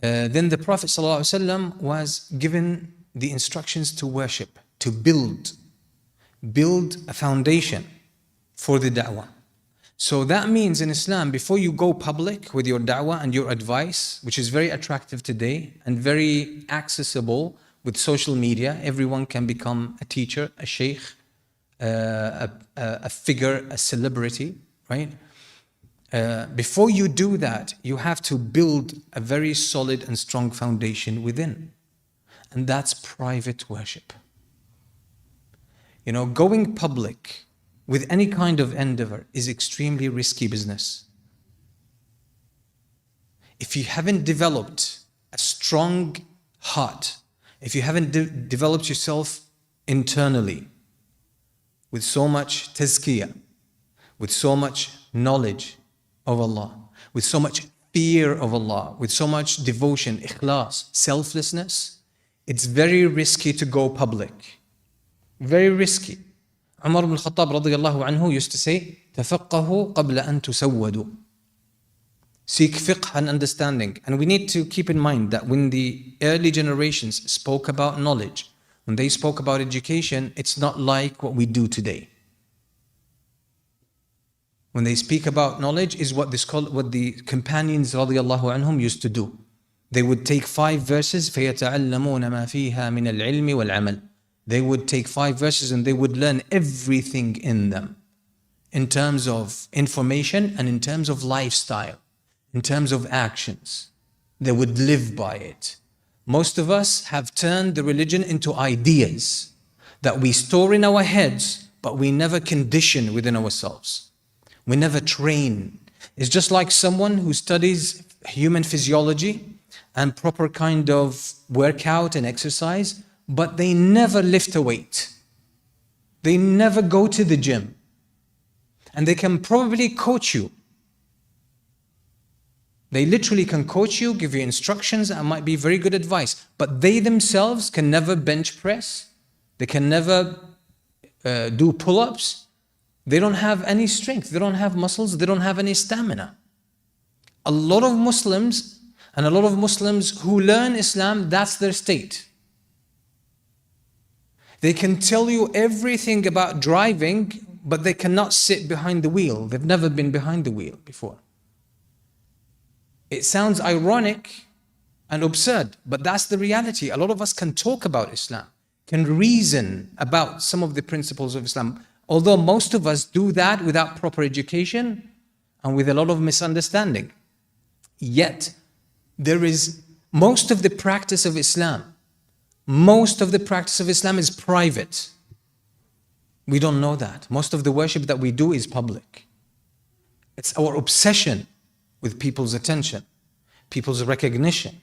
Then the Prophet ﷺ was given the instructions to worship, to build a foundation for the da'wah. So that means in Islam, before you go public with your da'wah and your advice, which is very attractive today and very accessible with social media, everyone can become a teacher, a sheikh, a figure, a celebrity, right? Before you do that, you have to build a very solid and strong foundation within. And that's private worship. You know, going public with any kind of endeavor is extremely risky business. If you haven't developed a strong heart, if you haven't developed yourself internally with so much tazkiyah, with so much knowledge of Allah, with so much fear of Allah, with so much devotion, ikhlas, selflessness, it's very risky to go public. Very risky. Umar ibn Khattab radiyallahu anhu used to say, تَفَقَّهُ قَبْلَ أَن تُسَوَّدُوا. Seek fiqh and understanding. And we need to keep in mind that when the early generations spoke about knowledge, when they spoke about education, it's not like what we do today. When they speak about knowledge is what the companions radiyallahu anhum used to do. They would take 5 verses, فَيَتَعَلَّمُونَ مَا فِيهَا مِنَ الْعِلْمِ وَالْعَمَلِ. They would take 5 verses and they would learn everything in them in terms of information and in terms of lifestyle, in terms of actions. They would live by it. Most of us have turned the religion into ideas that we store in our heads, but we never condition within ourselves. We never train. It's just like someone who studies human physiology and proper kind of workout and exercise, but they never lift a weight. They never go to the gym. And they can probably coach you. They literally can coach you, give you instructions, and might be very good advice. But they themselves can never bench press. They can never do pull-ups. They don't have any strength. They don't have muscles. They don't have any stamina. A lot of Muslims and a lot of Muslims who learn Islam, that's their state. They can tell you everything about driving, but they cannot sit behind the wheel. They've never been behind the wheel before. It sounds ironic and absurd, but that's the reality. A lot of us can talk about Islam, can reason about some of the principles of Islam, although most of us do that without proper education and with a lot of misunderstanding. Yet, there is most of the practice of Islam. Most of the practice of Islam is private. We don't know that. Most of the worship that we do is public. It's our obsession with people's attention, people's recognition,